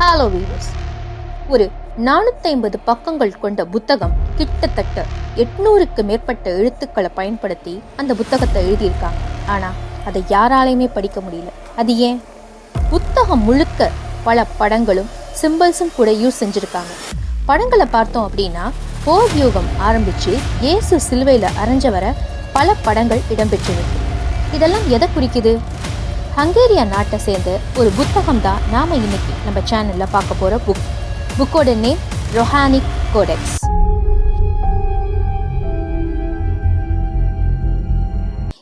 Hello viewers, ஒரு 450 பக்கங்கள் கொண்ட புத்தகம், கிட்டத்தட்ட 800க்கு மேற்பட்ட எழுத்துக்களை பயன்படுத்தி அந்த புத்தகத்தை எழுதியிருக்காங்க. ஆனா அதை யாராலையுமே படிக்க முடியல. அது ஏன்? புத்தகம் முழுக்க பல படங்களும் சிம்பிள்ஸும் கூட யூஸ் செஞ்சிருக்காங்க. படங்களை பார்த்தோம் அப்படின்னா, போர் யுகம் ஆரம்பிச்சு இயேசு சிலுவையில அரைஞ்ச வர பல படங்கள் இடம்பெற்றிருக்கு. இதெல்லாம் எதை குறிக்குது? ஹங்கேரியா நாட்டை சேர்ந்த ஒரு புத்தகம் தான் நாம இன்னைக்கு நம்ம சேனல்ல பார்க்க போற புக்கோட நேம் ரொஹானிக் கோடெக்ஸ்.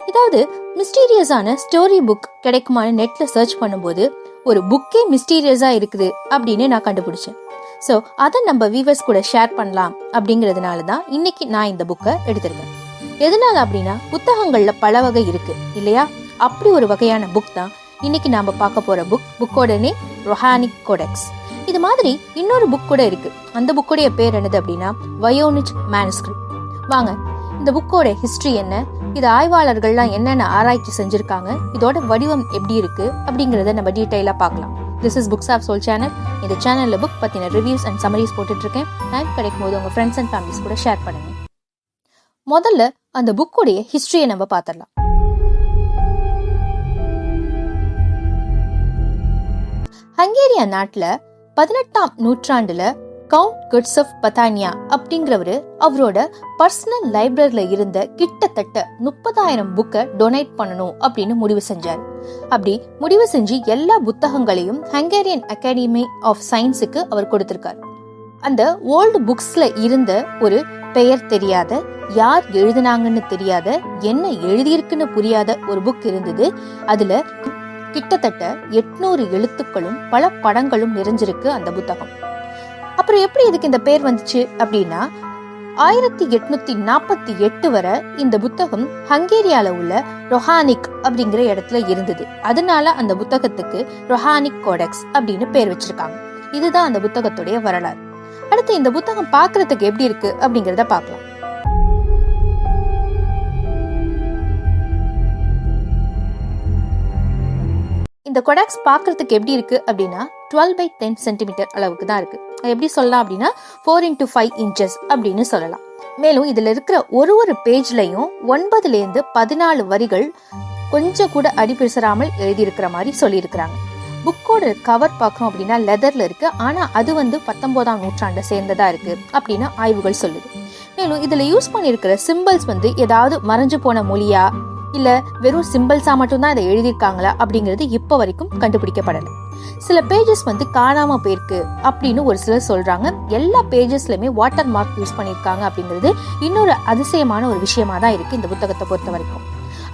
இதாவது மிஸ்டீரியஸான ஸ்டோரி புக் கிடைக்குமான்னு நெட்ல சர்ச் பண்ணும்போது ஒரு புக்கே மிஸ்டீரியஸா இருக்குது அப்படின்னு நான் கண்டுபிடிச்சேன். ஸோ அதை நம்ம வீவர்ஸ் கூட ஷேர் பண்ணலாம் அப்படிங்கிறதுனால தான் இன்னைக்கு நான் இந்த புக்கை எடுத்திருக்கேன். எதனால அப்படின்னா, புத்தகங்கள்ல பல வகை இருக்கு இல்லையா? அப்படி ஒரு வகையான புக் தான் இன்னைக்கு நாம பார்க்க போற புக்கோட நேம் ரொஹானிக் கோடெக்ஸ். இது மாதிரி இன்னொரு புக் கூட இருக்கு. அந்த புக்கோடைய பேர் என்னது அப்படின்னா வயோனிச் மேனுஸ்கிரிப்ட். வாங்க, இந்த புக்கோட ஹிஸ்டரி என்ன, இது ஆய்வாளர்கள்லாம் என்னென்ன ஆராய்ச்சி செஞ்சிருக்காங்க, இதோட வடிவம் எப்படி இருக்கு அப்படிங்கறத நம்ம டீடைலா பார்க்கலாம். This is Books of Soul channel. இந்த சேனல்ல புக் பத்தின ரிவ்யூஸ் அண்ட் சமரிஸ் போட்டுட்டு இருக்கேன். டைம் கிடைக்கும் போது உங்க ஃப்ரெண்ட்ஸ் அண்ட் ஃபேமிலிஸ் கூட ஷேர் பண்ணுங்க. முதல்ல அந்த புக்கோடைய ஹிஸ்டரியை நம்ம பார்த்துடலாம். ஹங்கேரியா நாட்டுல 18ஆம் நூற்றாண்டுல கவுண்ட் குட்ஸப் பத்தானியா அப்படிங்கிறவரு அவரோட பர்சனல் லைப்ரரியில இருந்த கிட்டத்தட்ட 30,000 புக்கை டொனேட் பண்ணணும் அப்படின்னு முடிவு செஞ்சார். அப்படி முடிவு செஞ்சு எல்லா புத்தகங்களையும் ஹங்கேரியன் அகாடமி ஆஃப் சயின்ஸுக்கு அவர் கொடுத்திருக்கார். அந்த ஓல்டு புக்ஸ்ல இருந்த ஒரு பெயர் தெரியாத, யார் எழுதினாங்கன்னு தெரியாத, என்ன எழுதியிருக்குன்னு புரியாத ஒரு புக் இருந்தது. அதுல கிட்டத்தட்ட 800 எழுத்துக்களும் பல படங்களும் நிறைஞ்சிருக்கு அந்த புத்தகம். அப்புறம் எப்படி இதுக்கு இந்த பேர் வந்துச்சு அப்படின்னா, 1848 வரை இந்த புத்தகம் ஹங்கேரியால உள்ள ரொஹானிக் அப்படிங்கிற இடத்துல இருந்தது. அதனால அந்த புத்தகத்துக்கு ரொஹானிக் கோடெக்ஸ் அப்படின்னு பேர் வச்சிருக்காங்க. இதுதான் அந்த புத்தகத்துடைய வரலாறு. அடுத்து இந்த புத்தகம் பார்க்கறதுக்கு எப்படி இருக்கு அப்படிங்கறத பார்க்கலாம். இந்த கோடெக்ஸ் பார்க்கறதுக்கு எப்படி இருக்கு அப்படின்னா 12 by 10 சென்டிமீட்டர் அளவுக்கு தான் இருக்கு. எப்படி சொல்லலாம் அப்படின்னா 4 into 5 inches அப்படின்னு சொல்லலாம். மேலும் இதுல இருக்கிற ஒரு பேஜ்லயும் 9லேருந்து 14 வரிகள் கொஞ்சம் கூட அடிபிசராமல் எழுதியிருக்கிற மாதிரி சொல்லி இருக்கிறாங்க. புக்கோட கவர் பார்க்கணும் அப்படின்னா லெதர்ல இருக்கு. ஆனா அது 19ஆம் நூற்றாண்டை சேர்ந்ததா இருக்கு அப்படின்னு ஆய்வுகள் சொல்லுது. மேலும் இதுல யூஸ் பண்ணிருக்கிற சிம்பிள்ஸ் ஏதாவது மறைஞ்சு போன மொழியா இல்ல வெறும் சிம்பிள்ஸா மட்டும்தான் இதை எழுதியிருக்காங்களா அப்படிங்கிறது இப்ப வரைக்கும் கண்டுபிடிக்கப்படல. சில பேஜஸ் காணாம போயிருக்கு அப்படின்னு ஒரு சிலர் சொல்றாங்க. எல்லா பேஜஸ்லயுமே வாட்டர் மார்க் யூஸ் பண்ணிருக்காங்க அப்படிங்கிறது இன்னொரு அதிசயமான ஒரு விஷயமா தான் இருக்கு இந்த புத்தகத்தை பொறுத்த வரைக்கும்.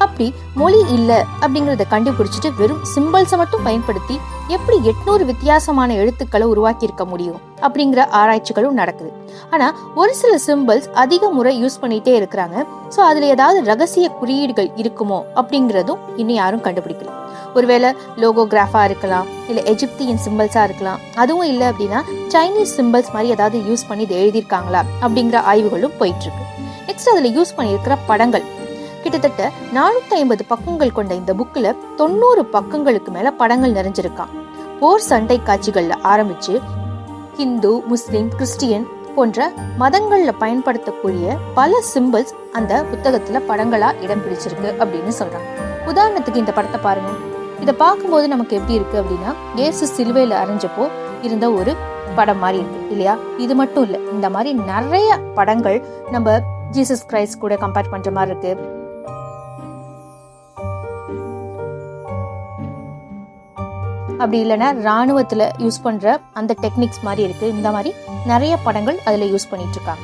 அப்படி மொழி இல்ல அப்படிங்கறத கண்டுபிடிச்சிட்டு வெறும் சிம்பிள்ஸை மட்டும் பயன்படுத்தி எப்படி 800 வித்தியாசமான எழுத்துக்களை உருவாக்கி இருக்க முடியும் அப்படிங்கிற ஆராய்ச்சிகளும் நடக்குது. ஆனா ஒரு சில சிம்பிள்ஸ் அதிக முறை யூஸ் பண்ணிட்டே இருக்கிறாங்க. சோ அதுல ஏதாவது ரகசிய குறியீடுகள் இருக்குமோ அப்படிங்கறதும் இன்னும் யாரும் கண்டுபிடிக்கல. ஒருவேளை லோகோகிராஃபா இருக்கலாம், இல்ல எஜிப்தியன் சிம்பிள்ஸா இருக்கலாம். அதுவும் இல்ல அப்படின்னா சைனீஸ் சிம்பிள்ஸ் மாதிரி ஏதாவது யூஸ் பண்ணி இதை எழுதியிருக்காங்களா அப்படிங்கிற ஆய்வுகளும் போயிட்டு இருக்கு. நெக்ஸ்ட் அதுல யூஸ் பண்ணியிருக்கிற படங்கள் கிட்டத்தட்ட 450 பக்கங்கள் கொண்ட இந்த புக்ல 90 பக்கங்களுக்கு மேல படங்கள் நிறைஞ்சிருக்கான். போர் சண்டை காட்சிகள்ல ஆரம்பிச்சு ஹிந்து, முஸ்லிம், கிறிஸ்டியன் போன்ற மதங்கள்ல பயன்படுத்தக்கூடிய பல சிம்பிள்ஸ் அந்த புத்தகத்துல படங்களா இடம் பிடிச்சிருக்கு அப்படின்னு சொல்றாங்க. உதாரணத்துக்கு இந்த படத்தை பாருங்க. இதை பார்க்கும்போது நமக்கு எப்படி இருக்கு அப்படின்னா, இயேசு சிலுவையில அரைஞ்சப்போ இருந்த ஒரு படம் மாதிரி இருக்கு இல்லையா? இது மட்டும் இல்ல, இந்த மாதிரி நிறைய படங்கள் நம்ம ஜீசஸ் கிரைஸ்ட் கூட கம்பேர் பண்ற மாதிரி இருக்கு. அப்படி இல்லைன்னா ராணுவத்துல யூஸ் பண்ற அந்த டெக்னிக்ஸ் மாதிரி இருக்கு. இந்த மாதிரி நிறைய படங்கள் அதுல யூஸ் பண்ணிட்டு இருக்காங்க.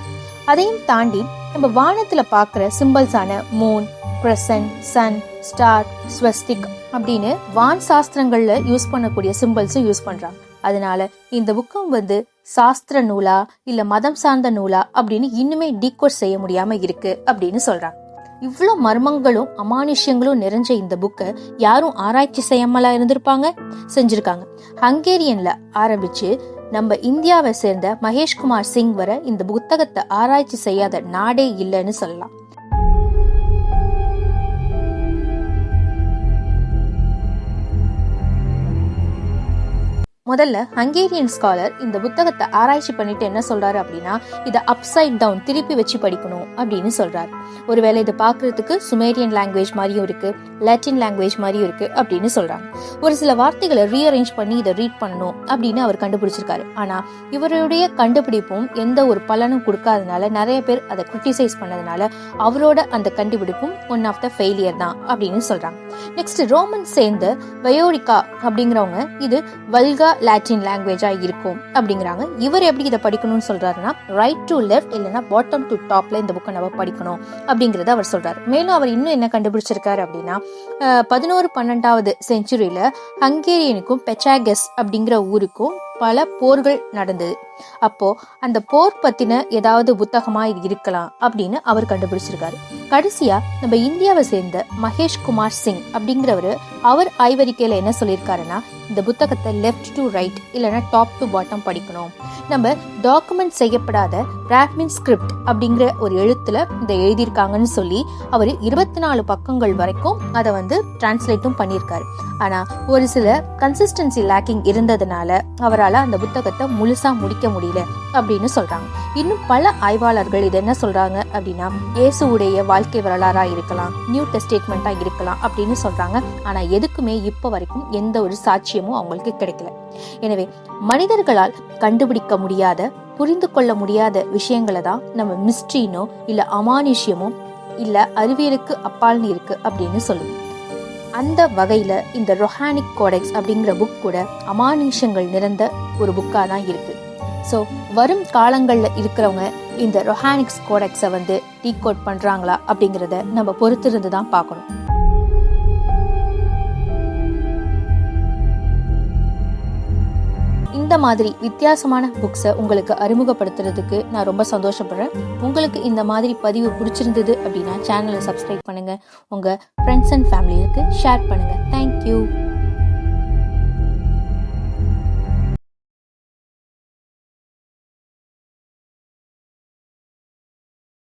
அதையும் தாண்டி நம்ம வானத்துல பாக்குற சிம்பிள்ஸான மூன், கிரசன்ட், சன், ஸ்டார், ஸ்வஸ்திக் அப்படின்னு வான் சாஸ்திரங்கள்ல யூஸ் பண்ணக்கூடிய சிம்பிள்ஸும் யூஸ் பண்றாங்க. அதனால இந்த புக்கம் சாஸ்திர நூலா இல்ல மதம் சார்ந்த நூலா அப்படின்னு இன்னுமே டீகோட் செய்ய முடியாம இருக்கு அப்படின்னு சொல்றாங்க. இவ்வளவு மர்மங்களும் அமானுஷ்யங்களும் நிறைஞ்ச இந்த புக்கை யாரும் ஆராய்ச்சி செய்யாமலா இருந்திருப்பாங்க? செஞ்சிருக்காங்க. ஹங்கேரியன்ல ஆரம்பிச்சு நம்ம இந்தியாவை சேர்ந்த மகேஷ்குமார் சிங் வரை இந்த புத்தகத்தை ஆராய்ச்சி செய்யாத நாடே இல்லைன்னு சொல்லலாம். முதல்ல ஹங்கேரியன் ஸ்காலர் இந்த புத்தகத்தை ஆராய்ச்சி பண்ணிட்டு என்ன சொல்றாரு அப்படின்னா, இதை அப்சைட் டவுன் திருப்பி வச்சு படிக்கணும் அப்படின்னு சொல்றாரு. ஒருவேளை இது பார்க்கறதுக்கு சுமேரியன் லாங்குவேஜ் மாதிரியும் இருக்கு, லாட்டின் லாங்குவேஜ் மாதிரியும் இருக்கு அப்படின்னு சொல்றாங்க. ஒரு சில வார்த்தைகளை ரீஅரேஞ்ச் பண்ணி இதை ரீட் பண்ணணும் அப்படின்னு அவர் கண்டுபிடிச்சிருக்காரு. ஆனா இவருடைய கண்டுபிடிப்பும் எந்த ஒரு பலனும் கொடுக்காதனால நிறைய பேர் அதை கிரிட்டிசைஸ் பண்ணதுனால அவரோட அந்த கண்டுபிடிப்பும் ஒன் ஆஃப் த ஃபெயிலியர் தான் அப்படின்னு சொல்றாங்க. நெக்ஸ்ட் ரோமன் சேர்ந்த வயோரிகா அப்படிங்கிறவங்க இது வல்கா லாட்டின் லாங்குவேஜா இருக்கும் அப்படிங்கிறாங்க. இவர் எப்படி இதை படிக்கணும்னு சொல்றாருன்னா, ரைட் டு லெஃப்ட் இல்லைன்னா பாட்டம் டு டாப்ல இந்த புக்கை நம்ம படிக்கணும் அப்படிங்கறத அவர் சொல்றாரு. மேலும் அவர் இன்னும் என்ன கண்டுபிடிச்சிருக்காரு அப்படின்னா, 11-12 செஞ்சுரியில ஹங்கேரியனுக்கும் பெச்சாகஸ் அப்படிங்கிற ஊருக்கும் பல போர்கள் நடந்தது. அப்போ அந்த போர் பத்தின ஏதாவது புத்தகமா இது இருக்கலாம் அப்படின்னு அவர் கண்டுபிடிச்சிருக்காரு. கடைசியா நம்ம இந்தியாவை சேர்ந்த மகேஷ் குமார் சிங் அப்படிங்கிறவரு அவர் ஆய்வறிக்கையில என்ன சொல்லியிருக்காருன்னா, இந்த புத்தகத்தை லெஃப்ட் டு ரைட் இல்லைன்னா டாப் டு பாட்டம் படிக்கணும். நம்ம டாக்குமெண்ட் செய்யப்படாத பிராக்மின் ஸ்கிரிப்ட் அப்படிங்கிற ஒரு எழுத்துல இதை எழுதியிருக்காங்கன்னு சொல்லி அவர் 24 பக்கங்கள் வரைக்கும் அதை டிரான்ஸ்லேட்டும் பண்ணியிருக்காரு. ஆனா ஒரு சில கன்சிஸ்டன்சி லேக்கிங் இருந்ததுனால அவரால் அந்த புத்தகத்தை முழுசா முடிக்க முடியல அப்படின்னு சொல்றாங்க. இன்னும் பல ஆய்வாளர்கள் இது என்ன சொல்றாங்க அப்படின்னா, இயேசுவுடைய வாழ்க்கை வரலாறா இருக்கலாம், நியூ டெஸ்டேட்மெண்டா இருக்கலாம் அப்படின்னு சொல்றாங்க. ஆனா எதுக்குமே இப்ப வரைக்கும் எந்த ஒரு சாட்சியமும் அவங்களுக்கு கிடைக்கல. எனவே மனிதர்களால் கண்டுபிடிக்க முடியாத, புரிந்து கொள்ள முடியாத விஷயங்களை தான் நம்ம மிஸ்ட்ரினோ இல்ல அமானுஷ்யமோ இல்ல அறிவியலுக்கு அப்பால்னு இருக்கு அப்படின்னு சொல்லுவோம். அந்த வகையில இந்த ரொஹானிக் கோடெக்ஸ் அப்படிங்கிற புக் கூட அமானுஷ்யங்கள் நிறைந்த ஒரு புக்கா தான் இருக்கு. ஸோ வரும் காலங்களில் இருக்கிறவங்க இந்த ரொஹானிக்ஸ் கோடெக்ஸை டீகோட் பண்றாங்களா அப்படிங்கிறத நம்ம பொறுத்திருந்து தான் பார்க்கணும். இந்த மாதிரி வித்தியாசமான புக்ஸை உங்களுக்கு அறிமுகப்படுத்துறதுக்கு நான் ரொம்ப சந்தோஷப்படுறேன். உங்களுக்கு இந்த மாதிரி பதிவு பிடிச்சிருந்தது அப்படின்னா சேனலை சப்ஸ்கிரைப் பண்ணுங்க, உங்க ஃப்ரெண்ட்ஸ் அண்ட் ஃபேமிலிக்கு ஷேர் பண்ணுங்க. தேங்க்யூ.